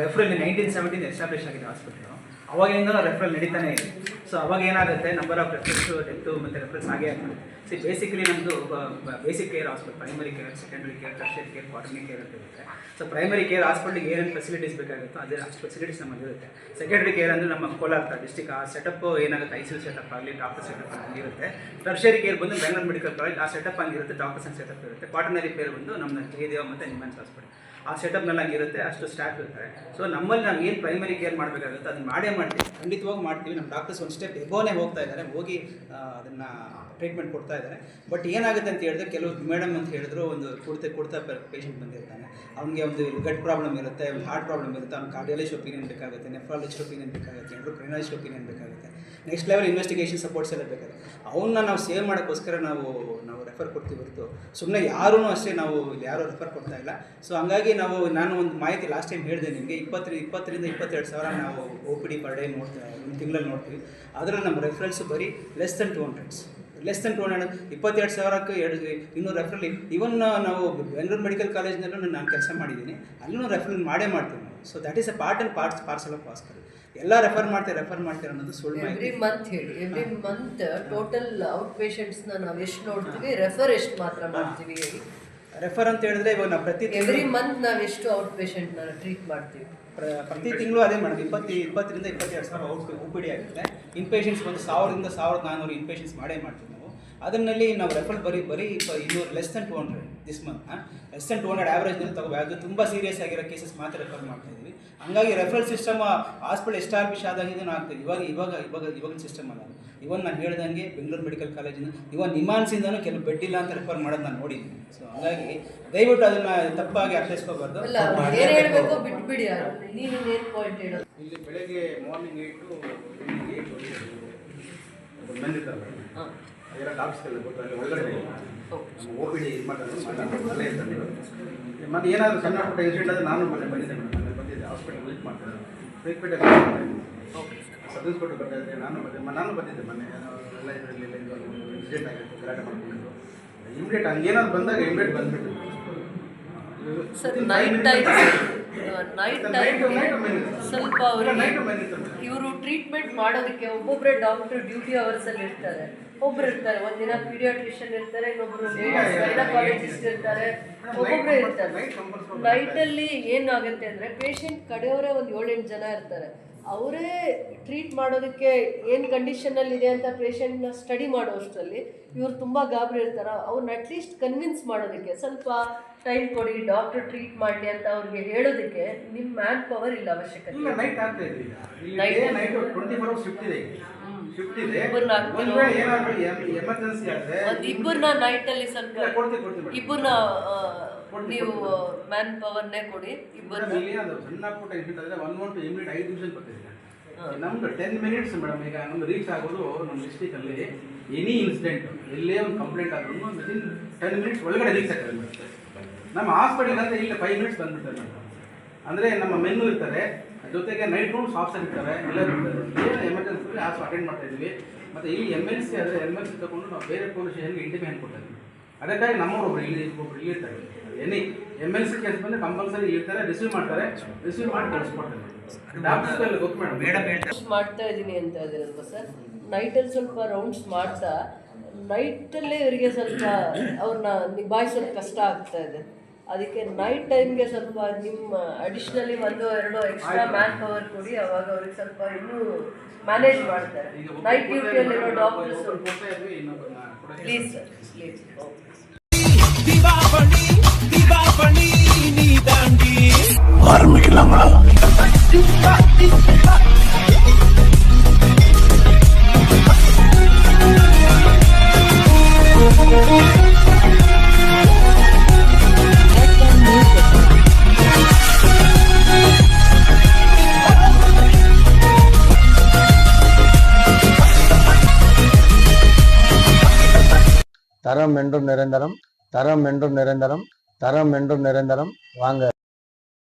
Referral 1970 establish ಆಗಿದೆ hospital. ಅವಾಗಿಂದ referral ನಡೀತಾನೆ ಇದೆ. ಸೊ ಅವಾಗ ಏನಾಗುತ್ತೆ, ನಂಬರ್ ಆಫ್ ರೆಫರಲ್ಸು, ಡೆತ್ತು ಮತ್ತು ರೆಫರಲ್ಸ್ ಆಗೇ ಆಗ್ತದೆ. ಬೇಸಿಕಲಿ ನಮ್ಮದು basic care hospital, primary care, secondary care, tertiary care, quaternary care ಅಂತ ಇರುತ್ತೆ. ಸೊ ಪ್ರೈಮರಿ ಕೇರ್ ಹಾಸ್ಪಿಟಲ್ಗೆ ಏನೇನು ಫೆಸಿಲಿಟೀಸ್ ಬೇಕಾಗುತ್ತೋ ಅದೇ ಅಷ್ಟು ಫೆಸಿಲಿಟೀಸ್ ನಮ್ಮಲ್ಲಿ ಇರುತ್ತೆ. ಸೆಕೆಂಡರಿ ಕೇರ್ ಅಂದರೆ ನಮ್ಮ ಕೋಲಾರ ಡಿಸ್ಟಿಕ್ ಆ ಸೆಟಪ್ ಏನಾಗುತ್ತೆ, ICU ಸೆಟಪ್ ಆಗಲಿ, ಡಾಕ್ಟರ್ ಸೆಟಪ್ ಆಗಿರುತ್ತೆ. ಟರ್ಷಿಯರಿ ಕೇರ್ ಬಂದು ಬೆಂಗಳೂರು ಮೆಡಿಕಲ್ ಕಾಲೇಜ್ ಆ ಸೆಟಪ್ ಆಗಿರುತ್ತೆ, ಡಾಕ್ಟರ್ಸ್ ಅಂಡ್ ಸೆಟಪ್ ಇರುತ್ತೆ. ಕ್ವಾರ್ಟರ್ನರಿ ಕೇರ್ ಬಂದು ನಮ್ಮ ಜಯದೇವ ಮತ್ತು ನಿಮ್ಹಾನ್ಸ್ ಹಾಸ್ಪಿಟಲ್ ಆ ಸೆಟಪ್ನಲ್ಲಿ ಆಗಿರುತ್ತೆ, ಅಷ್ಟು ಸ್ಟಾಫ್ ಇರ್ತಾರೆ. ಸೊ ನಮ್ಮಲ್ಲಿ ನಾವು ಏನು ಪ್ರೈಮರಿ ಕೇರ್ ಮಾಡಬೇಕಾಗುತ್ತೆ ಅದನ್ನು ಮಾಡ್ತೀವಿ, ಖಂಡಿತವಾಗಿ ಮಾಡ್ತೀವಿ. ನಮ್ಮ ಡಾಕ್ಟರ್ಸ್ ಒಂದು ಸ್ಟೆಪ್ ಎಬೋನೇ ಹೋಗ್ತಾ ಇದ್ದಾರೆ, ಹೋಗಿ ಅದನ್ನು ಟ್ರೀಟ್ಮೆಂಟ್ ಕೊಡ್ತಾ ಇದ್ದಾರೆ. ಬಟ್ ಏನಾಗುತ್ತೆ ಅಂತ ಹೇಳಿದ್ರೆ, ಕೆಲವು ಮೇಡಮ್ ಅಂತ ಹೇಳಿದ್ರು, ಒಂದು ಕೊಡ್ತಾ ಪೇಷಂಟ್ ಬಂದಿರ್ತಾನೆ, ಅವ್ನಿಗೆ ಒಂದು ಗಟ್ ಪ್ರಾಬ್ಲಮ್ ಇರುತ್ತೆ, ಒಂದು ಹಾರ್ಟ್ ಪ್ರಾಬ್ಲಮ್ ಇರುತ್ತೆ, ಅವ್ನು ಕಾರ್ಡಿಯಾಲಜಿಸ್ಟ್ ಒಪಿನಿಯನ್ ಬೇಕಾಗುತ್ತೆ, ನೆಫ್ರಾಲಜಿಸ್ಟ್ ಒಪಿನಿಯನ್ ಬೇಕಾಗುತ್ತೆ, ಎಂಡೋಕ್ರೈನಾಲಜಿಸ್ಟ್ ಒಪಿನಿಯನ್ ಬೇಕಾಗುತ್ತೆ, ನೆಕ್ಸ್ಟ್ ಲೆವೆಲ್ ಇನ್ವೆಸ್ಟಿಗೇಷನ್ ಸಪೋರ್ಟ್ಸ್ ಎಲ್ಲ ಬೇಕಾಗುತ್ತೆ. ಅವನ್ನ ನಾವು ಸೇವ್ ಮಾಡೋಕ್ಕೋಸ್ಕರ ನಾವು ರೆಫರ್ ಕೊಡ್ತೀವಿ ಹೊರತು ಸುಮ್ಮನೆ ಯಾರೂ ಅಷ್ಟೇ ನಾವು ಯಾರೂ ರೆಫರ್ ಕೊಡ್ತಾ ಇಲ್ಲ. ಸೊ ಹಂಗಾಗಿ ನಾನು ಒಂದು ಮಾಹಿತಿ ಲಾಸ್ಟ್ ಟೈಮ್ ಹೇಳಿದೆ ನಿಮಗೆ, 20,000 ರಿಂದ 22,000 ನಾವು OPD ಪರ್ ಡೇ ನೋಡ್ತೀವಿ, ಒಂದು ತಿಂಗಳಲ್ಲಿ ನೋಡ್ತೀವಿ. ಅದರಲ್ಲಿ ನಮ್ಮ ರೆಫರೆನ್ಸ್ ಬರೀ ಲೆಸ್ ದೆನ್ 200 22,000ಕ್ಕೆ 200 ರೆಫರಲ್. ಇವನ್ ನಾವು ಬೆಂಗಳೂರು ಮೆಡಿಕಲ್ ಕಾಲೇಜ್ನಲ್ಲೂ ನಾನು ಕೆಲಸ ಮಾಡಿದ್ದೀನಿ, ಅಲ್ಲೂ ರೆಫರಲ್ ಮಾಡ್ತೀವಿ ನಾವು. So that is a part and parcel of hospital. ಎಲ್ಲ ರೆಫರ್ ಮಾಡ್ತಾರೆ ಅನ್ನೋದು ಸುಳ್ಳು ಮಾಹಿತಿ. ಎವ್ರಿ ಮಂತ್ ಹೇಳಿ, ಎವ್ರಿ ಮಂತ್ ಟೋಟಲ್ ಔಟ್ ಪೇಷಂಟ್ಸ್ನ ನಾವು ಎಷ್ಟು ನೋಡ್ತೀವಿ, ರೆಫರ್ ಎಷ್ಟು ಮಾತ್ರ ಮಾಡ್ತೀವಿ ಹೇಳಿ. ರೆಫರ್ ಅಂತ ಹೇಳಿದ್ರೆ ಇವಾಗ ನಾವು ಎವ್ರಿ ಮಂತ್ ನಾವು ಎಷ್ಟು ಔಟ್ ಪೇಷಂಟ್ನ ಟ್ರೀಟ್ ಮಾಡ್ತೀವಿ. ಪ್ರತಿ ತಿಂಗಳು ಅದೇ ಮಾಡೋದು, 20,000 ರಿಂದ 22,000 OPD ಆಗುತ್ತೆ. ಇನ್ಪೇಷೆಂಟ್ಸ್ ಬಂದು 1,000 ರಿಂದ 1,400 ಇನ್ಪೇಷೆಂಟ್ಸ್ ಮಾಡ್ತೀವಿ ನಾವು. ಅದರಲ್ಲಿ ನಾವು ರೆಫರ್ ಬರೀ 200 less than 200 this month, less than 200 ಆ್ಯಾವ್ರೇಜ್ನಲ್ಲಿ ಅದು ತುಂಬ ಸೀರಿಯಸ್ ಆಗಿರೋ ಕೇಸಸ್ ಮಾತ್ರ ರೆಫರ್ ಮಾಡ್ತಾಯಿದ್ವಿ. ಹಂಗಾಗಿ ರೆಫರಲ್ ಸಿಸ್ಟಮ್ ಹಾಸ್ಪಿಟಲ್ ಎಸ್ಟಾಬ್ಲಿಷ್ ಆದಾಗಿದ್ದು ಆಗ್ತದೆ. ಇವಾಗ ಸಿಸ್ಟಮ್ ಅಲ್ಲ. ಇವನ್ ನಾನು ಹೇಳ್ದಂಗೆ ಬೆಂಗಳೂರು ಮೆಡಿಕಲ್ ಕಾಲೇಜಿನ ನಿಮ್ಹಾನ್ಸಿಂದನೂ ಕೆಲವು ಬೆಡ್ ಇಲ್ಲ ಅಂತ ರೆಫರ್ ಮಾಡೋದು ನಾನು ನೋಡಿದ್ದೀನಿ. ಸೊ ಹಂಗಾಗಿ ದಯವಿಟ್ಟು ಅದನ್ನು ತಪ್ಪಾಗಿ ಅರ್ಥೈಸ್ಕೋಬಾರ್ದು. ಹೇಳಬೇಕು ಬಿಟ್ಬಿಡಿ, ನೀವು ಏನು ಪಾಯಿಂಟ್ ಹೇಳೋದು. ಇಲ್ಲಿ ಬೆಳಗ್ಗೆ ಮಾರ್ನಿಂಗ್ 8 to evening 8 ಬಂದಿರ್ತಾರೆ ಡಾಕ್ಟರ್ಸ್ಗೆಲ್ಲ ಗೊತ್ತಾಗಲಿ ಒಳಗಡೆ ನಮ್ಮ OPD ಇದು ಮಾಡೋದು ಇರ್ತಾರೆ. ಮತ್ತು ಏನಾದರೂ ಸಣ್ಣ ಪುಟ್ಟ ಇನ್ಸಿಡೆಂಟ್ ಆದರೆ ನಾನು ಬಂದಿದ್ದೆ ಮೇಡಮ್, ನಾನು ಬಂದಿದ್ದೆ ಹಾಸ್ಪಿಟಲ್ ವಿಸಿಟ್ ಮಾಡ್ತಾರೆ, ಟ್ರೀಟ್ಮೆಂಟ್ ಸಬ್ ಇನ್ಸ್ಪೆಕ್ಟರ್ ಬರ್ತಾಯಿದ್ದೆ, ನಾನು ಬಂದಿದ್ದೆ ಮೊನ್ನೆ. ಎಲ್ಲ ಇದರಲ್ಲಿ ಇನ್ಸಿಡೆಂಟ್ ಆಗಿತ್ತು, ಗಲಾಟೆ ಮಾಡ್ಕೊಂಡಿದ್ದು. ಇಮಿಡಿಯೇಟ್ ಹಂಗೇನಾದ್ರು ಬಂದಾಗ ಇಮಿಡಿಯೇಟ್ ಬಂದುಬಿಟ್ಟು ಸ್ವಲ್ಪ ಇವರು ಟ್ರೀಟ್ಮೆಂಟ್ ಮಾಡೋದಕ್ಕೆ ಒಬ್ಬೊಬ್ಬರೇ ಡಾಕ್ಟರ್ ಡ್ಯೂಟಿ ಅವರ್ಸಲ್ಲಿ ಇರ್ತಾರೆ, ಒಬ್ಬರು ಇರ್ತಾರೆ. ಒಂದಿನ ಪೀಡಿಯಾಟ್ರಿಷಿಯನ್ ಇರ್ತಾರೆ, ಇನ್ನೊಬ್ಬರು ಗೈನಕಾಲಜಿಸ್ಟ್ ಇರ್ತಾರೆ, ಒಬ್ಬೊಬ್ಬರೇ ಇರ್ತಾರೆ. ನೈಟಲ್ಲಿ ಏನಾಗುತ್ತೆ ಅಂದರೆ ಪೇಷಂಟ್ ಕಡೆಯವರೇ ಒಂದು 7-8 ಜನ ಇರ್ತಾರೆ. ಅವರೇ ಟ್ರೀಟ್ ಮಾಡೋದಕ್ಕೆ ಏನು ಕಂಡೀಷನಲ್ಲಿ ಇದೆ ಅಂತ ಪೇಷಂಟ್ನ ಸ್ಟಡಿ ಮಾಡೋಷ್ಟರಲ್ಲಿ ಇವರು ತುಂಬ ಗಾಬರಿ ಇರ್ತಾರೆ. ಅವ್ರನ್ನ ಅಟ್ಲೀಸ್ಟ್ ಕನ್ವಿನ್ಸ್ ಮಾಡೋದಕ್ಕೆ ಸ್ವಲ್ಪ ಟೈಮ್ ಕೊಡಿ, ಡಾಕ್ಟರ್ ಟ್ರೀಟ್ ಮಾಡಲಿ ಅಂತ ಅವ್ರಿಗೆ ಹೇಳೋದಕ್ಕೆ ನಿಮ್ಮ ಮ್ಯಾನ್ ಪವರ್ ಇಲ್ಲ, ಅವಶ್ಯಕತೆ ಇಬ್ಬರನ್ನ ನೈಟಲ್ಲಿ ಸ್ವಲ್ಪ ಇಬ್ಬರನ್ನ ನೀವು ಮ್ಯಾನ್ ಪವರ್ನೇ ಕೊಡಿ. ಸಣ್ಣ ಪುಟ್ಟ ಇನ್ಸಿಡೆಂಟ್ ಆದರೆ 1 to 5 ನಿಮಿಷ ಬರ್ತಿದೆ. ನಮ್ದು 10 ಮಿನಿಟ್ಸ್ ಮೇಡಮ್. ಈಗ ನಮ್ದು ರೀಚ್ ಆಗೋದು ನಮ್ಮ ಡಿಸ್ಟಿಕಲ್ಲಿ ಎನಿ ಇನ್ಸಿಡೆಂಟ್ ಎಲ್ಲೇ ಒಂದು ಕಂಪ್ಲೇಂಟ್ ಆದ್ರೂ ವಿತಿನ್ 10 ಮಿನಿಟ್ಸ್ ಒಳಗಡೆ ರೀಚ್ ಆಗ್ತದೆ ಮೇಡಮ್. ನಮ್ಮ ಹಾಸ್ಪಿಟಲ್ ಅಂದರೆ ಇಲ್ಲಿ 5 ಮಿನಿಟ್ಸ್ ಬಂದ್ಬಿಡ್ತಾರೆ ಮೇಡಮ್. ಅಂದರೆ ನಮ್ಮ ಮೆನ್ನು ಇರ್ತಾರೆ, ಜೊತೆಗೆ ನೈಟ್ ರೂಮ್ಸ್ ಆಫೀಸರ್ ಇರ್ತಾರೆ, ಎಲ್ಲರೂ ಇರ್ತಾರೆ. ಏನು ಎಮರ್ಜೆನ್ಸಿ ಹಾಸ್ಪಿಟಲ್ ಅಟೆಂಡ್ ಮಾಡ್ತಾ ಇದ್ವಿ. ಮತ್ತು ಇಲ್ಲಿ MLC ಆದರೆ MLC ತಗೊಂಡು ನಾವು ಬೇರೆ ಪೊಲೀಸ್ ಸ್ಟೇಷನ್ಗೆ ಇಂಟಿಮೇಷನ್ ಕೊಡ್ತಾ ಇದ್ವಿ. ಅದಕ್ಕಾಗಿ ನಮ್ಮೊಬ್ಬರು ಇಲ್ಲಿ ಇರ್ತಾರೆ. ಎನಿ MLC ಕೇಸ್ ಬಂದರೆ ಕಂಪಲ್ಸರಿ ಇರ್ತಾರೆ, ರಿಸೀವ್ ಮಾಡಿ ಕಳಿಸ್ಕೊಡ್ತಾರೆ. ಡಾಕ್ಟರ್ಸ್ ಗೊತ್ತು ಮೇಡಮ್ ಮಾಡ್ತಾ ಇದ್ದೀನಿ ಅಂತ ಇದ್ದೀರಲ್ವ ಸರ್. ನೈಟಲ್ಲಿ ಸ್ವಲ್ಪ ರೌಂಡ್ಸ್ ಮಾಡ್ತಾ ನೈಟಲ್ಲೇ ಇವರಿಗೆ ಸ್ವಲ್ಪ ಅವ್ರನ್ನ ನಿಭಾಯಿಸೋದು ಕಷ್ಟ ಆಗ್ತಾ ಇದೆ. ಅದಕ್ಕೆ ನೈಟ್ ಟೈಮ್ಗೆ ಸ್ವಲ್ಪ ನಿಮ್ಮ ಅಡಿಷ್ನಲಿ 1-2 ಎಕ್ಸ್ಟ್ರಾ ಮ್ಯಾನ್ ಪವರ್ ಕೊಡಿ, ಅವಾಗ ಅವ್ರಿಗೆ ಸ್ವಲ್ಪ ಇನ್ನೂ ಮ್ಯಾನೇಜ್ ಮಾಡ್ತಾರೆ. ನೈಟ್ ಡ್ಯೂಟಿಯಲ್ಲಿರೋ ಡಾಕ್ಟರ್ಸ್ ಪ್ಲೀಸ್ ಸರ್, ಪ್ಲೀಸ್. ஆரம்பிக்கலாங்களா? தரம் என்றும் நிரந்தரம், தரம் என்றும் நிரந்தரம், தரம் என்றும் நிரந்தரம். வாங்க